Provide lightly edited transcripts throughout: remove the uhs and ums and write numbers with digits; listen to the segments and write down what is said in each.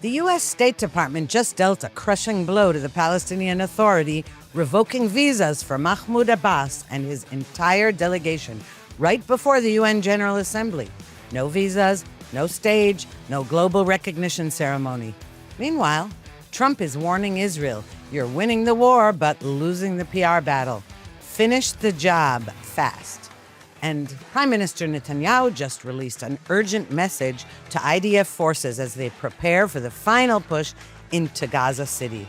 The U.S. State Department just dealt a crushing blow to the Palestinian Authority, revoking visas for Mahmoud Abbas and his entire delegation right before the UN General Assembly. No visas, no stage, no global recognition ceremony. Meanwhile, Trump is warning Israel, you're winning the war but losing the PR battle. Finish the job fast. And Prime Minister Netanyahu just released an urgent message to IDF forces as they prepare for the final push into Gaza City.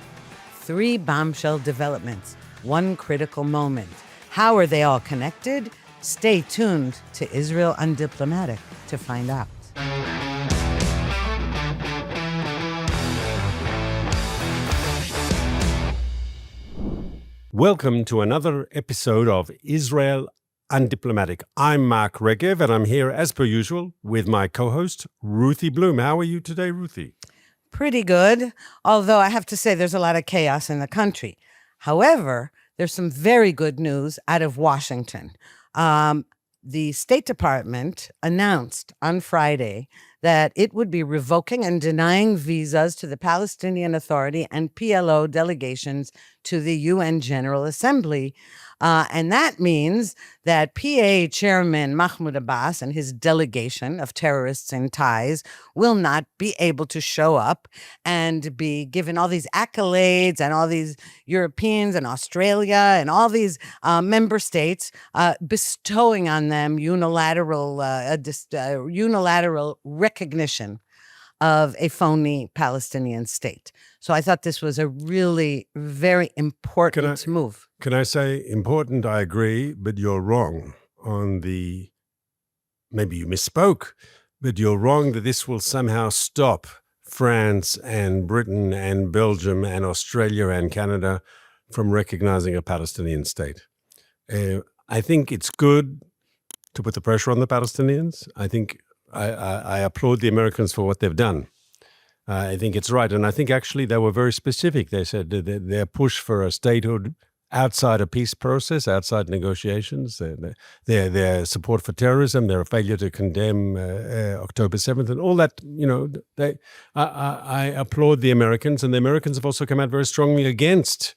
3 bombshell developments, 1 critical moment. How are they all connected? Stay tuned to Israel Undiplomatic to find out. Welcome to another episode of Israel Undiplomatic. I'm Mark Regev, and I'm here as per usual with my co-host, Ruthie Blum. How are you today, Ruthie? Pretty good, although I have to say there's a lot of chaos in the country. However, there's some very good news out of Washington. The State Department announced on Friday that it would be revoking and denying visas to the Palestinian Authority and PLO delegations to the UN General Assembly. And that means that PA Chairman Mahmoud Abbas and his delegation of terrorists and ties will not be able to show up and be given all these accolades, and all these Europeans and Australia and all these member states bestowing on them unilateral recognition of a phony Palestinian state. So I thought this was a really very important move. Can I say important? I agree, but you're wrong on the, maybe you misspoke, but you're wrong that this will somehow stop France and Britain and Belgium and Australia and Canada from recognizing a Palestinian state. I think it's good to put the pressure on the Palestinians. I think I applaud the Americans for what they've done. I think it's right. And I think actually they were very specific. They said their push for a statehood outside a peace process, outside negotiations, their support for terrorism, their failure to condemn October 7th, and all that, I applaud the Americans. And the Americans have also come out very strongly against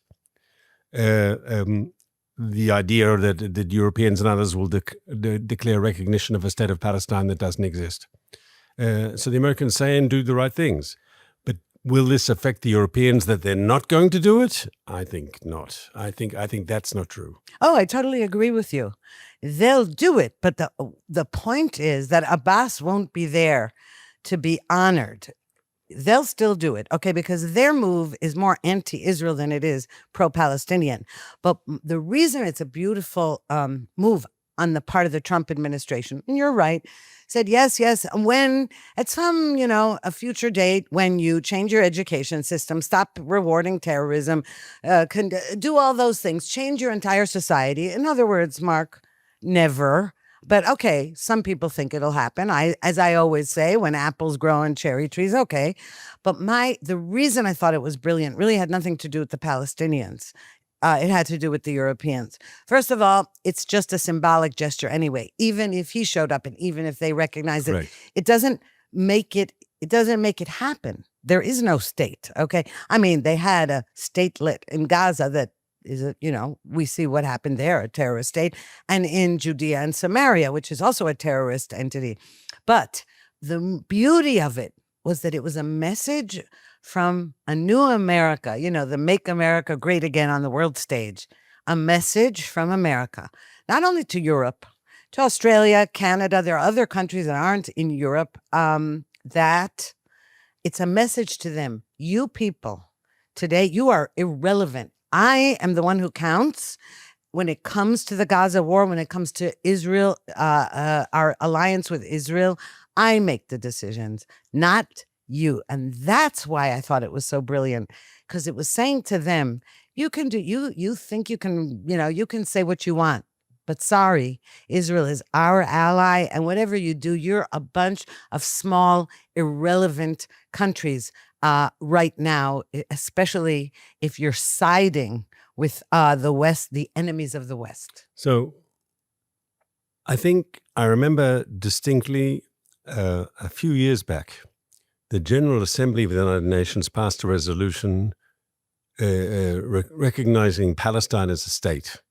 the idea that Europeans and others will declare recognition of a state of Palestine that doesn't exist. So the Americans say and do the right things. But will this affect the Europeans that they're not going to do it? I think not. I think that's not true. Oh, I totally agree with you. They'll do it, but the point is that Abbas won't be there to be honored. They'll still do it, okay, because their move is more anti-Israel than it is pro-Palestinian. But the reason it's a beautiful move on the part of the Trump administration, and you're right, said yes, when at some, a future date, when you change your education system, stop rewarding terrorism, can do all those things, change your entire society. In other words, Mark, never. But okay, some people think it'll happen. As I always say, when apples grow on cherry trees, okay. But the reason I thought it was brilliant really had nothing to do with the Palestinians. It had to do with the Europeans. First of all, it's just a symbolic gesture anyway. Even if he showed up and even if they recognize it, Right. it doesn't make it happen. There is no state, okay? I mean, they had a statelet in Gaza that is we see what happened there, a terrorist state, and in Judea and Samaria, which is also a terrorist entity. But the beauty of it was that it was a message from a new America, the Make America Great Again on the world stage, a message from America, not only to Europe, to Australia, Canada. There are other countries that aren't in Europe, that it's a message to them. You people, today, you are irrelevant. I am the one who counts when it comes to the Gaza war, when it comes to Israel, our alliance with Israel. I make the decisions, not you. And that's why I thought it was so brilliant, because it was saying to them, you can do, you think you can, you can say what you want, but sorry, Israel is our ally. And whatever you do, you're a bunch of small, irrelevant countries right now, especially if you're siding with the West, the enemies of the West. So I think I remember distinctly a few years back, the General Assembly of the United Nations passed a resolution recognizing Palestine as a state.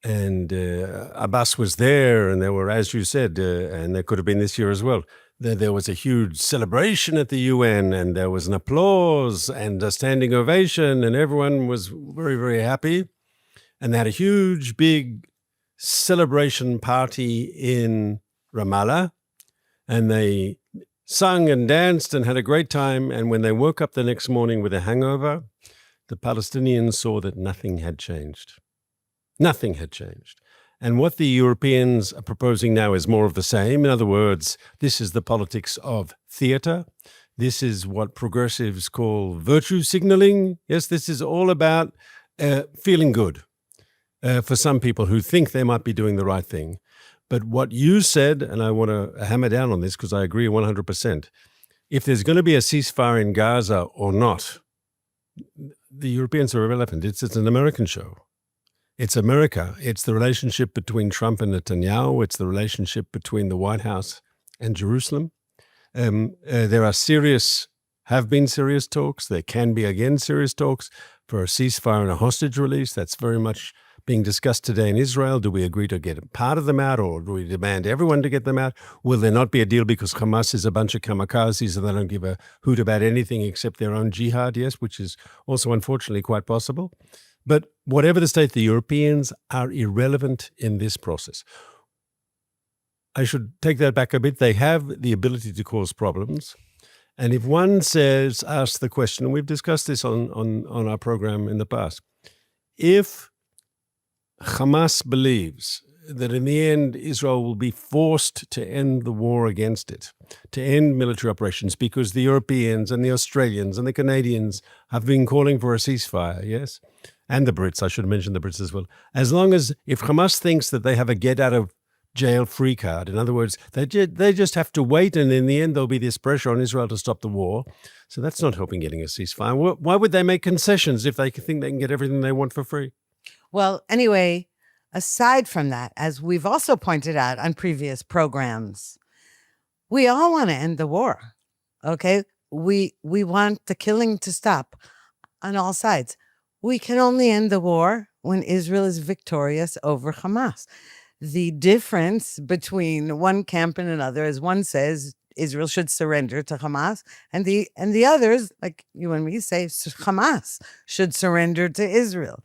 And Abbas was there, and there were, as you said, and there could have been this year as well, there was a huge celebration at the UN, and there was an applause and a standing ovation, and everyone was very, very happy. And they had a huge, big celebration party in Ramallah, and they sung and danced and had a great time. And when they woke up the next morning with a hangover, the Palestinians saw that nothing had changed. Nothing had changed. And what the Europeans are proposing now is more of the same. In other words, this is the politics of theater. This is what progressives call virtue signaling. Yes, this is all about feeling good for some people who think they might be doing the right thing. But what you said, and I want to hammer down on this because I agree 100%, if there's going to be a ceasefire in Gaza or not, the Europeans are irrelevant. It's an American show. It's America. It's the relationship between Trump and Netanyahu. It's the relationship between the White House and Jerusalem. There have been serious talks. There can be again serious talks for a ceasefire and a hostage release. That's very much being discussed today in Israel. Do we agree to get part of them out, or do we demand everyone to get them out? Will there not be a deal because Hamas is a bunch of kamikazes and they don't give a hoot about anything except their own jihad? Yes, which is also unfortunately quite possible. But whatever the state, the Europeans are irrelevant in this process. I should take that back a bit. They have the ability to cause problems. And if one asks the question, and we've discussed this on our program in the past, if Hamas believes that in the end Israel will be forced to end the war against it, to end military operations, because the Europeans and the Australians and the Canadians have been calling for a ceasefire, yes? And the Brits, I should mention the Brits as well. As long as, if Hamas thinks that they have a get-out-of-jail-free card, in other words, they just have to wait, and in the end there'll be this pressure on Israel to stop the war. So that's not helping getting a ceasefire. Why would they make concessions if they think they can get everything they want for free? Well, anyway, aside from that, as we've also pointed out on previous programs, we all want to end the war, okay? We want the killing to stop on all sides. We can only end the war when Israel is victorious over Hamas. The difference between one camp and another is one says Israel should surrender to Hamas, and the others, like you and me, say Hamas should surrender to Israel.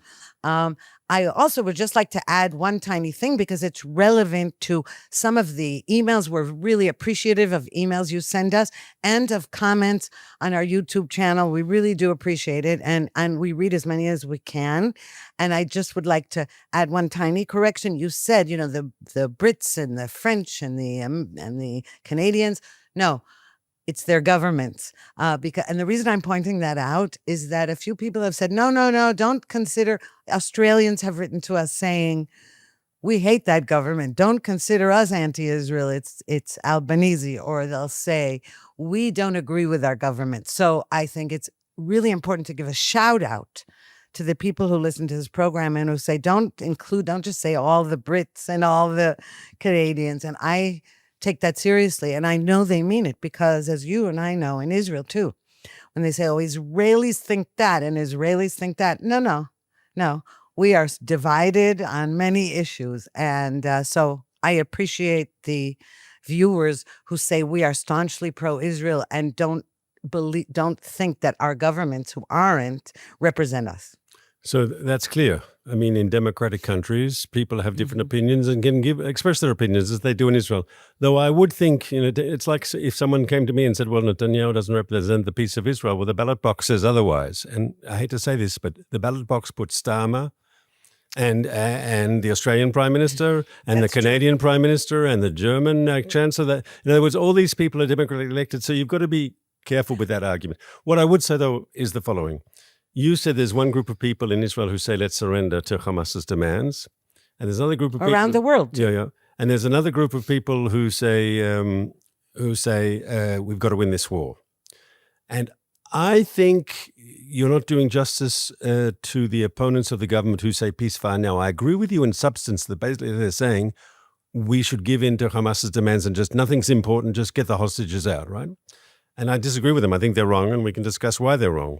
I also would just like to add one tiny thing because it's relevant to some of the emails. We're really appreciative of emails you send us and of comments on our YouTube channel. We really do appreciate it. And we read as many as we can. And I just would like to add one tiny correction. You said, the Brits and the French and the Canadians. No. It's their governments. And the reason I'm pointing that out is that a few people have said, no, don't consider. Australians have written to us saying, we hate that government. Don't consider us anti-Israel. It's Albanese. Or they'll say, we don't agree with our government. So I think it's really important to give a shout out to the people who listen to this program and who say, don't just say all the Brits and all the Canadians. And I take that seriously. And I know they mean it because, as you and I know, in Israel too, when they say, oh, Israelis think that and Israelis think that. No. We are divided on many issues. And so I appreciate the viewers who say we are staunchly pro-Israel and don't think that our governments who aren't represent us. So that's clear. I mean, in democratic countries, people have different opinions and can express their opinions as they do in Israel. Though I would think, it's like if someone came to me and said, well, Netanyahu doesn't represent the peace of Israel. Well, the ballot box says otherwise. And I hate to say this, but the ballot box puts Starmer and the Australian Prime Minister and the Canadian Prime Minister and the German Chancellor. In other words, all these people are democratically elected. So you've got to be careful with that argument. What I would say, though, is the following. You said there's one group of people in Israel who say, let's surrender to Hamas's demands. And there's another group of people around the world. Yeah. And there's another group of people who say we've got to win this war. And I think you're not doing justice to the opponents of the government who say peacefire now. I agree with you in substance that basically they're saying we should give in to Hamas's demands and just nothing's important, just get the hostages out, right? And I disagree with them. I think they're wrong, and we can discuss why they're wrong.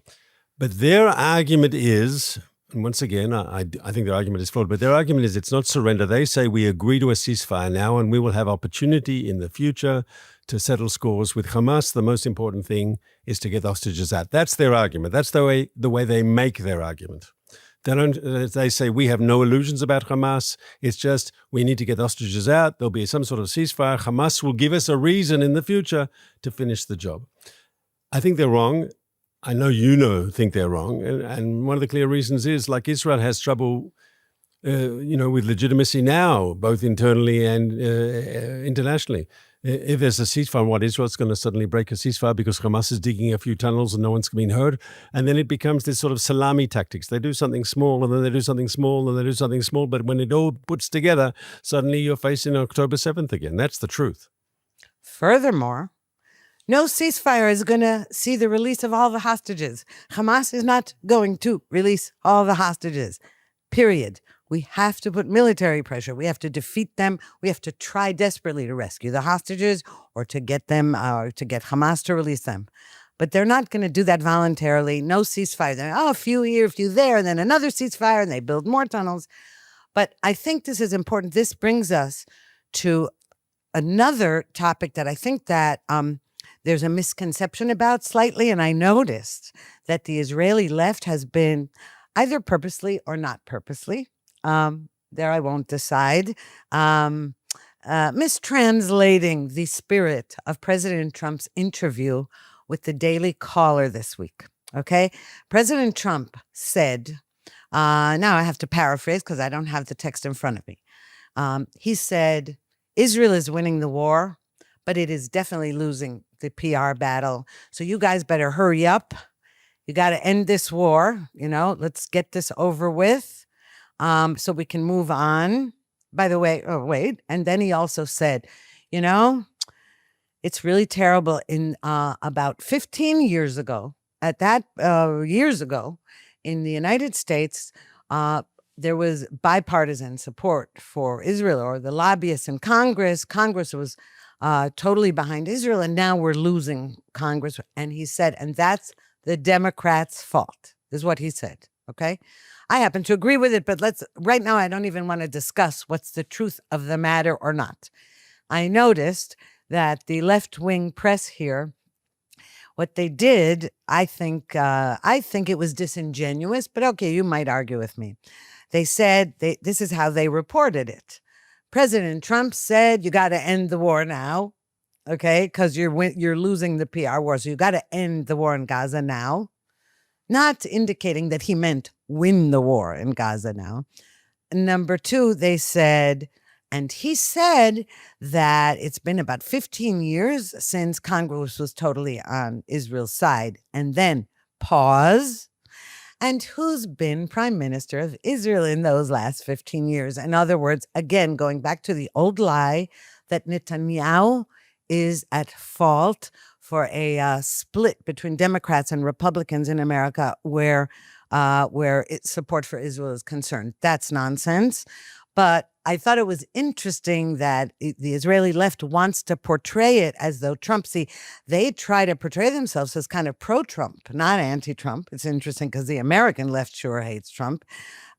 But their argument is, and once again, I think their argument is flawed, but their argument is it's not surrender. They say we agree to a ceasefire now, and we will have opportunity in the future to settle scores with Hamas. The most important thing is to get the hostages out. That's their argument. That's the way they make their argument. They say we have no illusions about Hamas. It's just we need to get the hostages out. There'll be some sort of ceasefire. Hamas will give us a reason in the future to finish the job. I think they're wrong. I know think they're wrong. And one of the clear reasons is, like, Israel has trouble, with legitimacy now, both internally and internationally. If there's a ceasefire, Israel's going to suddenly break a ceasefire because Hamas is digging a few tunnels and no one's being heard? And then it becomes this sort of salami tactics. They do something small, and then they do something small, and they do something small. But when it all puts together, suddenly you're facing October 7th again. That's the truth. Furthermore, no ceasefire is going to see the release of all the hostages. Hamas is not going to release all the hostages, period. We have to put military pressure. We have to defeat them. We have to try desperately to rescue the hostages or to get them, to get Hamas to release them. But they're not going to do that voluntarily. No ceasefire. A few here, a few there, and then another ceasefire, and they build more tunnels. But I think this is important. This brings us to another topic that I think that there's a misconception about slightly, and I noticed that the Israeli left has been either purposely or not purposely, there I won't decide, mistranslating the spirit of President Trump's interview with the Daily Caller this week, okay? President Trump said, now I have to paraphrase because I don't have the text in front of me. He said, Israel is winning the war, but it is definitely losing the PR battle. So you guys better hurry up. You got to end this war. Let's get this over with so we can move on. By the way, and then he also said, it's really terrible. In about 15 years ago, years ago, in the United States, there was bipartisan support for Israel, or the lobbyists in Congress. Congress was totally behind Israel, and now we're losing Congress. And he said, and that's the Democrats' fault, is what he said, okay? I happen to agree with it, but right now I don't even want to discuss what's the truth of the matter or not. I noticed that the left-wing press here, what they did, I think it was disingenuous, but okay, you might argue with me. They said, this is how they reported it. President Trump said, you got to end the war now, okay, because you're losing the PR war, so you got to end the war in Gaza now. Not indicating that he meant win the war in Gaza now. Number two, they said, and he said that it's been about 15 years since Congress was totally on Israel's side. And then pause. And who's been prime minister of Israel in those last 15 years? In other words, again, going back to the old lie that Netanyahu is at fault for a split between Democrats and Republicans in America where support for Israel is concerned. That's nonsense. But I thought it was interesting that the Israeli left wants to portray it as though Trump, they try to portray themselves as kind of pro-Trump, not anti-Trump. It's interesting because the American left sure hates Trump.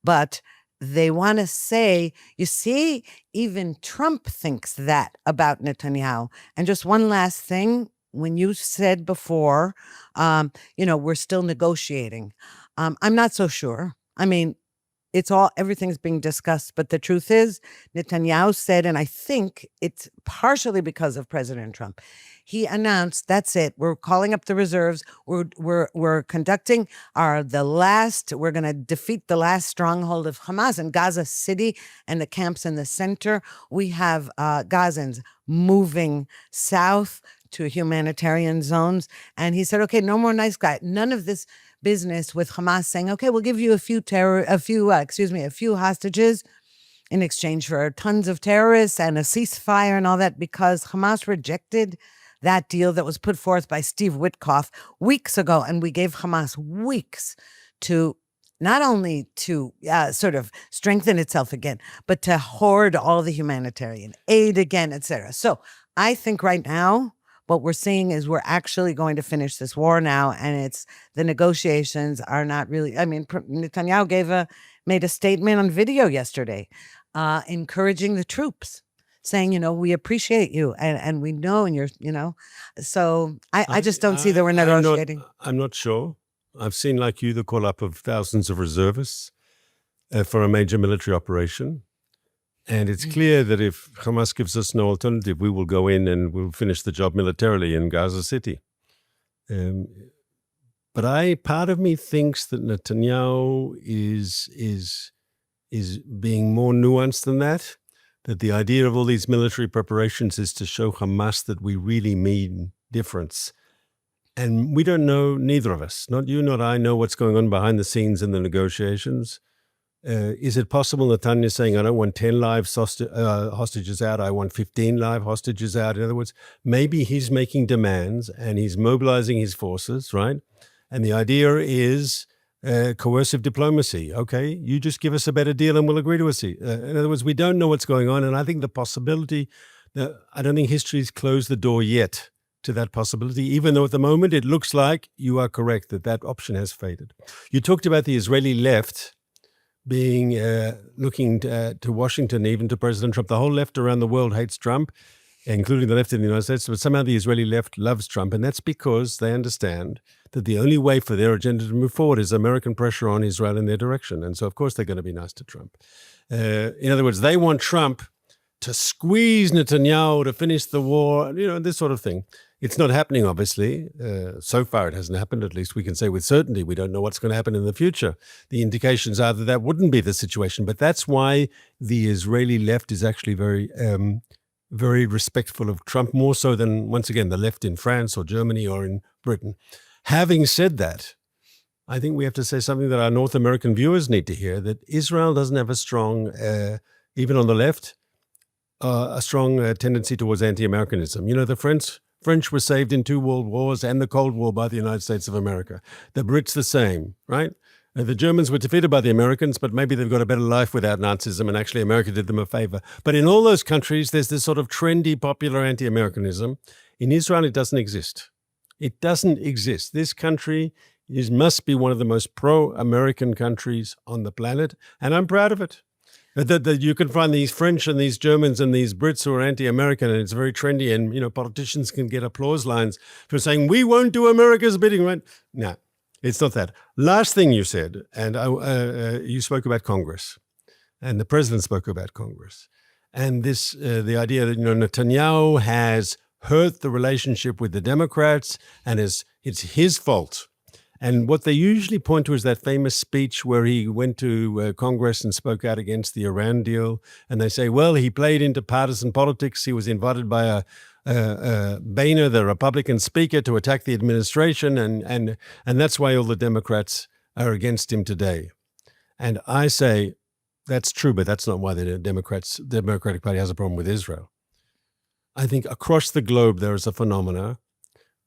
But they want to say, you see, even Trump thinks that about Netanyahu. And just one last thing, when you said before, we're still negotiating. I'm not so sure. I mean, everything's being discussed, but the truth is, Netanyahu said, and I think it's partially because of President Trump, he announced, that's it. We're calling up the reserves. We're conducting we're going to defeat the last stronghold of Hamas in Gaza City and the camps in the center. We have Gazans moving south to humanitarian zones. And he said, okay, no more nice guy. None of this business with Hamas saying, okay, we'll give you a few hostages in exchange for tons of terrorists and a ceasefire and all that, because Hamas rejected that deal that was put forth by Steve Witkoff weeks ago. And we gave Hamas weeks to not only to sort of strengthen itself again, but to hoard all the humanitarian aid again, etc. So I think right now, what we're seeing is we're actually going to finish this war now, and it's the negotiations are not really. I mean, Netanyahu made a statement on video yesterday, encouraging the troops, saying, we appreciate you, and we know, and you're. So I just don't see that we're negotiating. I'm not sure. I've seen, like you, the call-up of thousands of reservists for a major military operation. And it's clear that if Hamas gives us no alternative, we will go in and we'll finish the job militarily in Gaza City. But part of me thinks that Netanyahu is being more nuanced than that. That the idea of all these military preparations is to show Hamas that we really mean difference. And we don't know, neither of us, not you, not I, know what's going on behind the scenes in the negotiations. Is it possible Netanyahu saying, I don't want 10 live hostages out, I want 15 live hostages out? In other words, maybe he's making demands and he's mobilizing his forces, right? And the idea is coercive diplomacy. Okay, you just give us a better deal and we'll agree to a seat. In other words, we don't know what's going on. And I think the possibility, I don't think history's closed the door yet to that possibility, even though at the moment it looks like you are correct that option has faded. You talked about the Israeli left being looking to Washington, even to President Trump. The whole left around the world hates Trump, including the left in the United States, but somehow the Israeli left loves Trump, and that's because they understand that the only way for their agenda to move forward is American pressure on Israel in their direction. And so, of course, they're going to be nice to Trump. In other words, they want Trump to squeeze Netanyahu to finish the war, this sort of thing. It's not happening, obviously. So far, it hasn't happened. At least we can say with certainty. We don't know what's going to happen in the future. The indications are that wouldn't be the situation. But that's why the Israeli left is actually very, very respectful of Trump, more so than, once again, the left in France or Germany or in Britain. Having said that, I think we have to say something that our North American viewers need to hear, that Israel doesn't have a strong, even on the left, a strong tendency towards anti-Americanism. The French were saved in 2 world wars and the Cold War by the United States of America. The Brits the same, right? The Germans were defeated by the Americans, but maybe they've got a better life without Nazism, and actually America did them a favor. But in all those countries, there's this sort of trendy, popular anti-Americanism. In Israel, it doesn't exist. It doesn't exist. This country must be one of the most pro-American countries on the planet, and I'm proud of it. That you can find these French and these Germans and these Brits who are anti-American, and it's very trendy, and politicians can get applause lines for saying, we won't do America's bidding, right? No, it's not that. Last thing you said, and you spoke about Congress, and the president spoke about Congress, and this the idea that Netanyahu has hurt the relationship with the Democrats, and it's his fault. And what they usually point to is that famous speech where he went to Congress and spoke out against the Iran deal. And they say, well, he played into partisan politics. He was invited by Boehner, the Republican speaker, to attack the administration. And that's why all the Democrats are against him today. And I say, that's true, but that's not why the Democratic Party has a problem with Israel. I think across the globe, there is a phenomena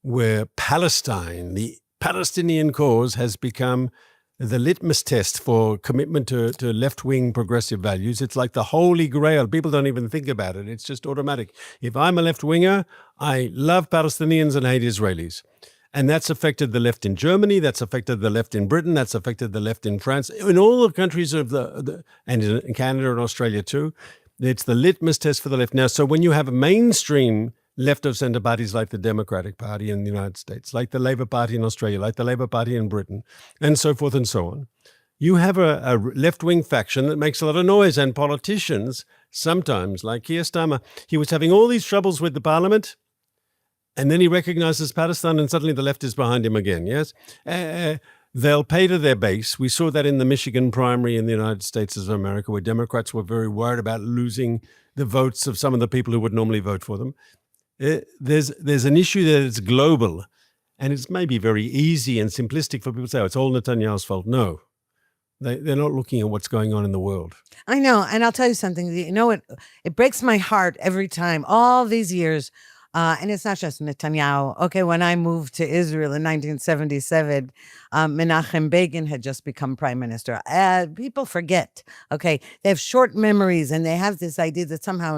where Palestine, the Palestinian cause, has become the litmus test for commitment to left-wing progressive values. It's like the holy grail. People don't even think about it. It's just automatic. If I'm a left-winger, I love Palestinians and hate Israelis. And that's affected the left in Germany. That's affected the left in Britain. That's affected the left in France. In all the countries of and in Canada and Australia too, it's the litmus test for the left. Now, so when you have a mainstream left of centre parties like the Democratic Party in the United States, like the Labour Party in Australia, like the Labour Party in Britain, and so forth and so on, you have a left-wing faction that makes a lot of noise. And politicians, sometimes, like Keir Starmer, he was having all these troubles with the parliament, and then he recognizes Palestine, and suddenly the left is behind him again, yes? They'll pay to their base. We saw that in the Michigan primary in the United States of America, where Democrats were very worried about losing the votes of some of the people who would normally vote for them. There's an issue that is global, and it's maybe very easy and simplistic for people to say, oh, it's all Netanyahu's fault. No, they're not looking at what's going on in the world. I know, and I'll tell you something. It breaks my heart every time, all these years And it's not just Netanyahu. Okay, when I moved to Israel in 1977, Menachem Begin had just become prime minister. People forget. Okay, they have short memories, and they have this idea that somehow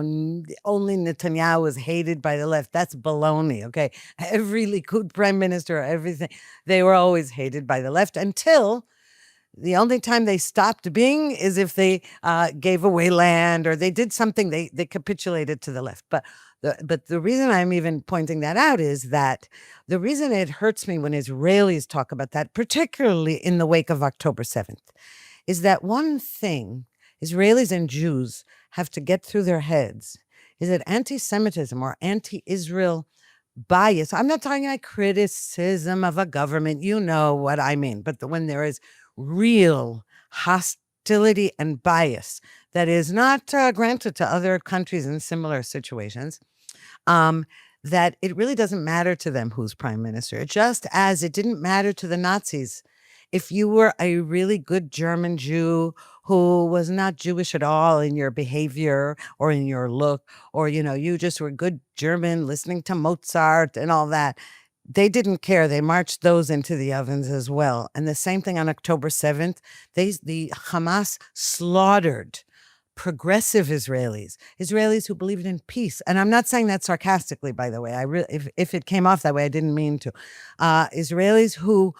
only Netanyahu is hated by the left. That's baloney. Okay, every Likud prime minister, everything, they were always hated by the left until the only time they stopped being is if they gave away land or they did something, they capitulated to the left. But the reason I'm even pointing that out is that the reason it hurts me when Israelis talk about that, particularly in the wake of October 7th, is that one thing Israelis and Jews have to get through their heads is that anti-Semitism or anti-Israel bias, I'm not talking like criticism of a government, you know what I mean, but when there is real hostility and bias that is not granted to other countries in similar situations, that it really doesn't matter to them who's prime minister, just as it didn't matter to the Nazis. If you were a really good German Jew who was not Jewish at all in your behavior or in your look, or, you just were good German listening to Mozart and all that, they didn't care. They marched those into the ovens as well. And the same thing on October 7th, the Hamas slaughtered progressive Israelis who believed in peace. And I'm not saying that sarcastically, by the way. If it came off that way, I didn't mean to. Israelis who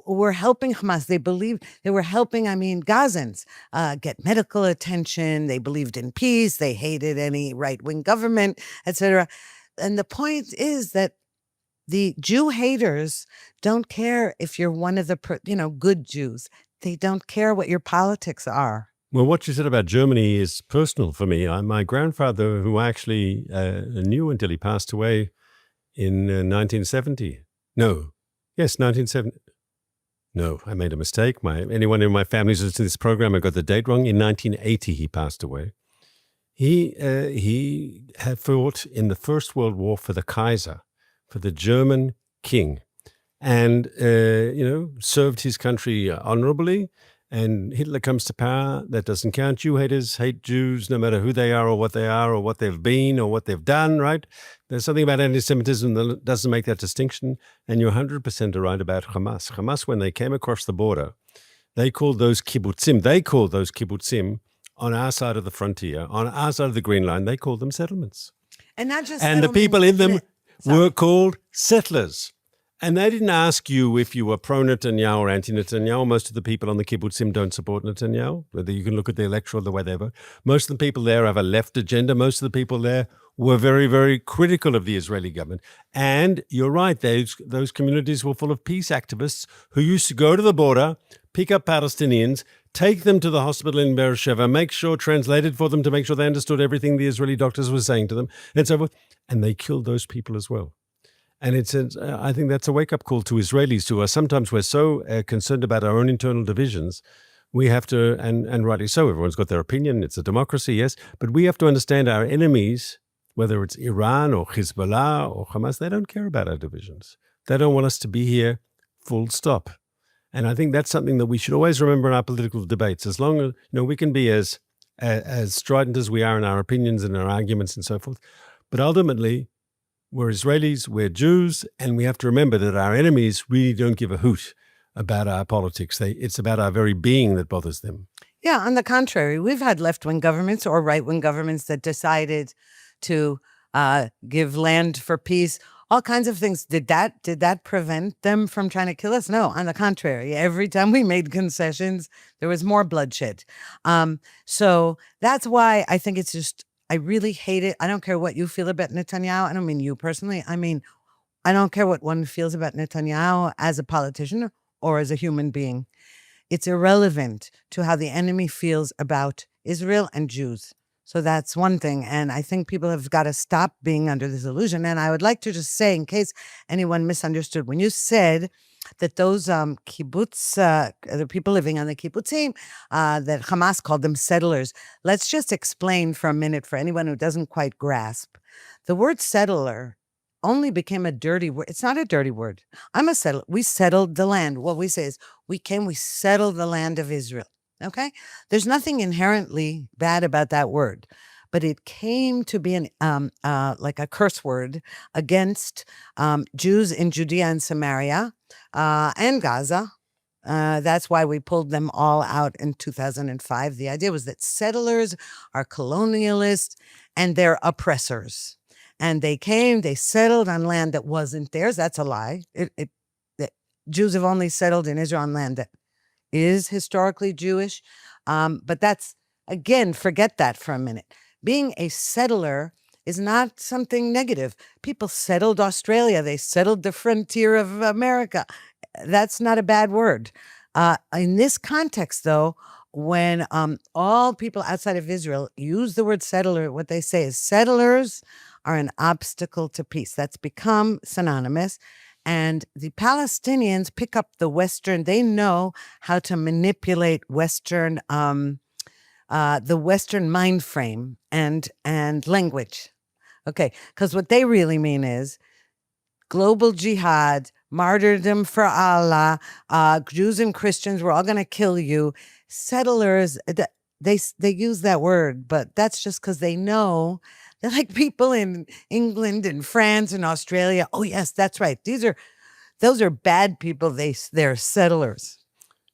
were helping Hamas. They believed they were helping, Gazans get medical attention. They believed in peace. They hated any right-wing government, etc. And the point is that the Jew haters don't care if you're one of the, good Jews. They don't care what your politics are. Well, what you said about Germany is personal for me. My grandfather, who I actually knew until he passed away in 1970. No. Yes, 1970. No, I made a mistake. Anyone in my family who's listening to this program, I got the date wrong. In 1980, he passed away. He had fought in the First World War for the Kaiser, for the German king, and served his country honorably. And Hitler comes to power. That doesn't count. Jew haters hate Jews no matter who they are or what they've been or what they've done, right? There's something about anti-Semitism that doesn't make that distinction. And you're 100% right about Hamas. Hamas, when they came across the border, they called those kibbutzim on our side of the frontier, on our side of the Green Line, they called them settlements. And not just and the people in them were called settlers. And they didn't ask you if you were pro-Netanyahu or anti-Netanyahu. Most of the people on the kibbutzim don't support Netanyahu. Whether you can look at the electoral, the way they vote. Most of the people there have a left agenda. Most of the people there were very, very critical of the Israeli government. And you're right, those communities were full of peace activists who used to go to the border, pick up Palestinians, take them to the hospital in Beersheba, make sure, translated for them to make sure they understood everything the Israeli doctors were saying to them, and so forth. And they killed those people as well. And I think that's a wake-up call to Israelis who are sometimes we're so concerned about our own internal divisions. We have to, and rightly so, everyone's got their opinion. It's a democracy, yes. But we have to understand our enemies, whether it's Iran or Hezbollah or Hamas, they don't care about our divisions. They don't want us to be here, full stop. And I think that's something that we should always remember in our political debates. As long as, we can be as strident as we are in our opinions and our arguments and so forth. But ultimately, we're Israelis, we're Jews, and we have to remember that our enemies really don't give a hoot about our politics. It's about our very being that bothers them. Yeah, on the contrary, we've had left-wing governments or right-wing governments that decided to give land for peace, all kinds of things. Did that prevent them from trying to kill us? No, on the contrary. Every time we made concessions, there was more bloodshed. So that's why I think it's just, I really hate it. I don't care what you feel about Netanyahu. I don't mean you personally. I mean, I don't care what one feels about Netanyahu as a politician or as a human being. It's irrelevant to how the enemy feels about Israel and Jews. So that's one thing. And I think people have got to stop being under this illusion. And I would like to just say, in case anyone misunderstood, when you said that those kibbutz, the people living on the kibbutzim, that Hamas called them settlers. Let's just explain for a minute for anyone who doesn't quite grasp. The word settler only became a dirty word. It's not a dirty word. I'm a settler. We settled the land. What we say is we settled the land of Israel. Okay? There's nothing inherently bad about that word. but it came to be like a curse word against Jews in Judea and Samaria and Gaza. That's why we pulled them all out in 2005. The idea was that settlers are colonialists and they're oppressors. And they came, they settled on land that wasn't theirs. That's a lie. Jews have only settled in Israel on land that is historically Jewish. But that's, again, forget that for a minute. Being a settler is not something negative. People settled Australia. They settled the frontier of America. That's not a bad word. In this context, though, when all people outside of Israel use the word settler, what they say is settlers are an obstacle to peace. That's become synonymous. And the Palestinians pick up the Western, they know how to manipulate Western, the Western mind frame and language. Okay, because what they really mean is global jihad, martyrdom for Allah, Jews and Christians, we're all going to kill you. Settlers, they use that word, but that's just because they know they're like people in England and France and Australia. Oh, yes, that's right. Those are bad people. They're settlers.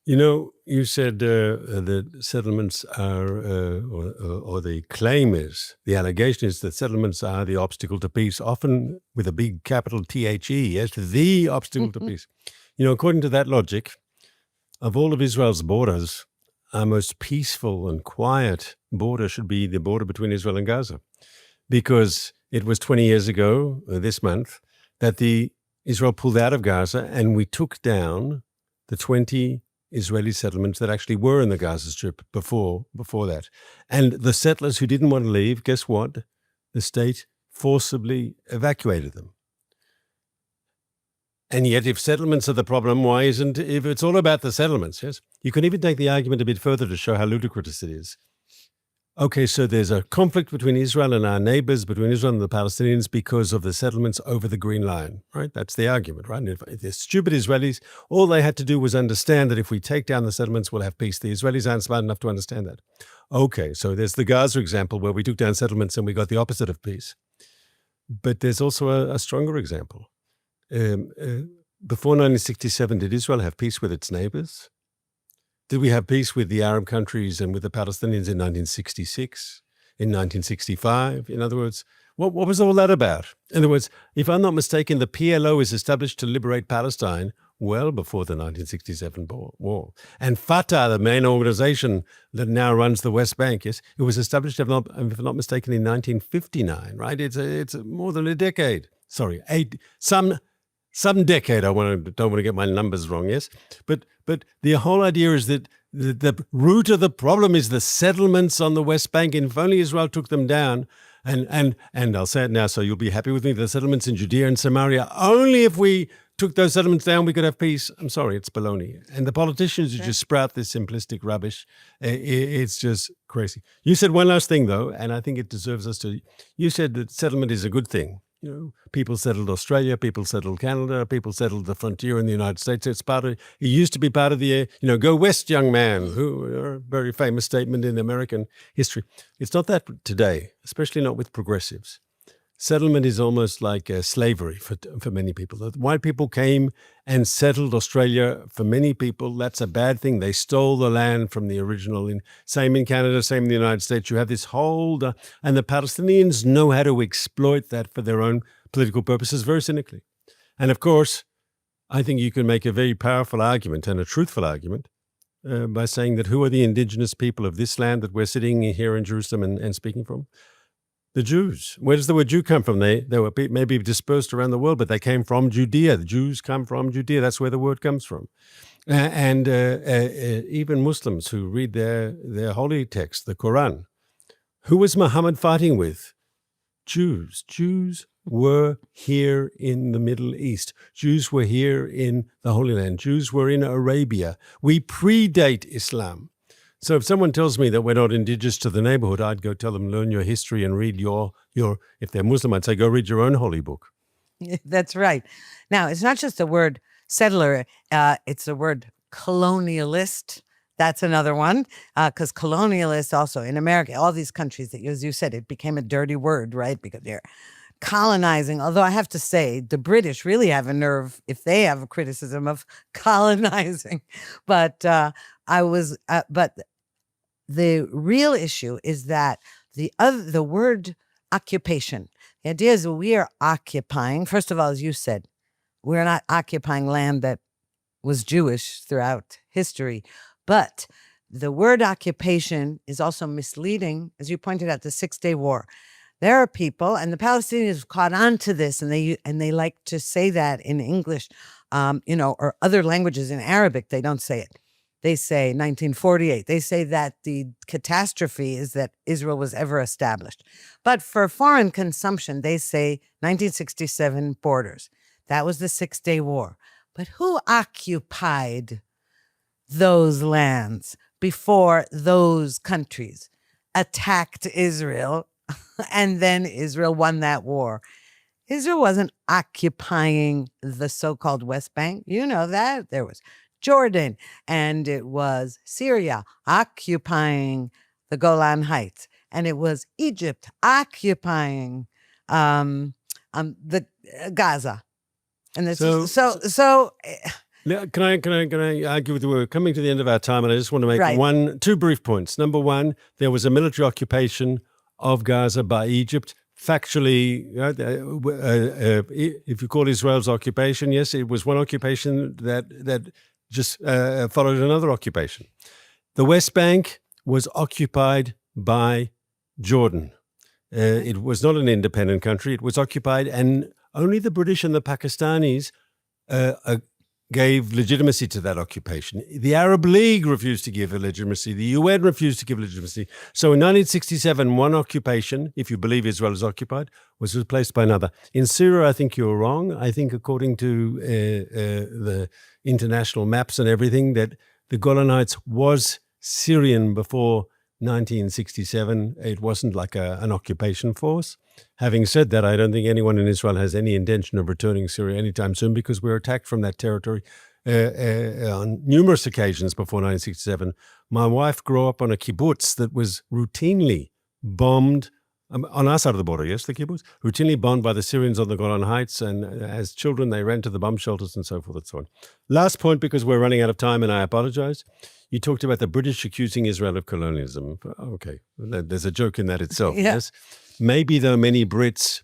You know, you said that settlements are, or the claim is, the allegation is that settlements are the obstacle to peace, often with a big capital THE, yes, the obstacle to peace. You know, according to that logic, of all of Israel's borders, our most peaceful and quiet border should be the border between Israel and Gaza, because it was 20 years ago, this month, that Israel pulled out of Gaza and we took down the 20 Israeli settlements that actually were in the Gaza Strip before that. And the settlers who didn't want to leave, guess what? The state forcibly evacuated them. And yet, if settlements are the problem, why isn't, if it's all about the settlements, yes? You can even take the argument a bit further to show how ludicrous it is. Okay, so there's a conflict between Israel and our neighbors, between Israel and the Palestinians, because of the settlements over the Green Line, right? That's the argument, right? And if the stupid Israelis, all they had to do was understand that if we take down the settlements, we'll have peace. The Israelis aren't smart enough to understand that. Okay, so there's the Gaza example where we took down settlements and we got the opposite of peace. But there's also a stronger example. Before 1967, did Israel have peace with its neighbors? Did we have peace with the Arab countries and with the Palestinians in 1966, in 1965? In other words, what was all that about? In other words, if I'm not mistaken, the PLO is established to liberate Palestine well before the 1967 war. And Fatah, the main organization that now runs the West Bank, yes, it was established, if I'm not mistaken, in 1959, right? It's more than a decade. Sorry, some decade. Don't want to get my numbers wrong, yes? But the whole idea is that the root of the problem is the settlements on the West Bank. And if only Israel took them down, and I'll say it now so you'll be happy with me, the settlements in Judea and Samaria, only if we took those settlements down, we could have peace. I'm sorry, it's baloney. And the politicians who just sprout this simplistic rubbish, it's just crazy. You said one last thing, though, and I think it deserves us to, you said that settlement is a good thing. You know, people settled Australia, people settled Canada, people settled the frontier in the United States. It used to be part of the, go west, young man, a very famous statement in American history. It's not that today, especially not with progressives. Settlement is almost like slavery for many people. The white people came and settled Australia. For many people, that's a bad thing. They stole the land from the original. Same in Canada, same in the United States. You have this hold, and the Palestinians know how to exploit that for their own political purposes very cynically. And of course, I think you can make a very powerful argument and a truthful argument by saying that who are the indigenous people of this land that we're sitting here in Jerusalem and speaking from? The Jews. Where does the word Jew come from? They were maybe dispersed around the world, but they came from Judea. The Jews come from Judea. That's where the word comes from. And even Muslims who read their holy text, the Quran. Who was Muhammad fighting with? Jews. Jews were here in the Middle East. Jews were here in the Holy Land. Jews were in Arabia. We predate Islam. So if someone tells me that we're not indigenous to the neighborhood, I'd go tell them, learn your history and read your if they're Muslim, I'd say, go read your own holy book. That's right. Now, it's not just the word settler. It's the word colonialist. That's another one, because colonialists also in America, all these countries that, as you said, it became a dirty word, right? Because they're colonizing. Although I have to say, the British really have a nerve if they have a criticism of colonizing. But but the real issue is that the word occupation. The idea is we are occupying. First of all, as you said, we're not occupying land that was Jewish throughout history. But the word occupation is also misleading, as you pointed out, the 6-Day War. There are people, and the Palestinians caught on to this, and they like to say that in English, or other languages. In Arabic, they don't say it. They say 1948. They say that the catastrophe is that Israel was ever established. But for foreign consumption, they say 1967 borders. That was the 6-Day War. But who occupied those lands before those countries attacked Israel and then Israel won that war? Israel wasn't occupying the so-called West Bank. You know that. There was Jordan, and it was Syria occupying the Golan Heights, and it was Egypt occupying the Gaza. And this Now, can I argue with you? We're coming to the end of our time, and I just want to make two brief points. Number one, there was a military occupation of Gaza by Egypt. Factually, if you call Israel's occupation, yes, it was one occupation that just followed another occupation. The West Bank was occupied by Jordan. It was not an independent country. It was occupied, and only the British and the Pakistanis gave legitimacy to that occupation. The Arab League refused to give a legitimacy. The UN refused to give legitimacy. So in 1967, one occupation, if you believe Israel is occupied, was replaced by another. In Syria, I think you're wrong. I think according to the international maps and everything, that the Golan Heights was Syrian before 1967. It wasn't like an occupation force. Having said that, I don't think anyone in Israel has any intention of returning Syria anytime soon, because we were attacked from that territory on numerous occasions before 1967. My wife grew up on a kibbutz that was routinely bombed on our side of the border, yes, the kibbutz, routinely bombed by the Syrians on the Golan Heights, and as children they ran to the bomb shelters and so forth and so on. Last point, because we're running out of time and I apologize. You talked about the British accusing Israel of colonialism. Okay, there's a joke in that itself, yes? Maybe, though, many Brits,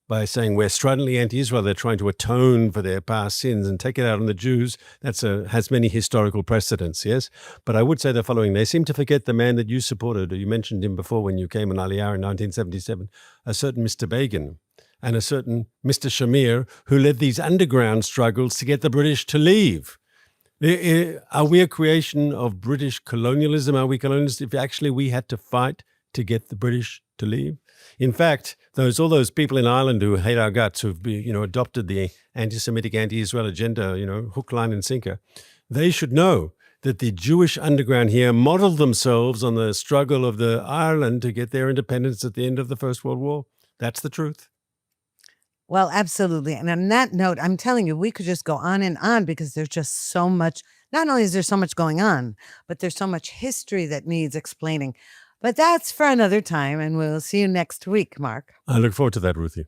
by saying we're stridently anti-Israel, they're trying to atone for their past sins and take it out on the Jews. That has many historical precedents, yes? But I would say the following. They seem to forget the man that you supported, or you mentioned him before when you came on Aliyah in 1977, a certain Mr. Begin and a certain Mr. Shamir, who led these underground struggles to get the British to leave. Are we a creation of British colonialism? Are we colonialists if actually we had to fight to get the British to leave? In fact, all those people in Ireland who hate our guts, who've adopted the anti-Semitic, anti-Israel agenda, hook, line, and sinker, they should know that the Jewish underground here modeled themselves on the struggle of the Ireland to get their independence at the end of the First World War. That's the truth. Well, absolutely. And on that note, I'm telling you, we could just go on and on, because there's just so much. Not only is there so much going on, but there's so much history that needs explaining. But that's for another time, and we'll see you next week, Mark. I look forward to that, Ruthie.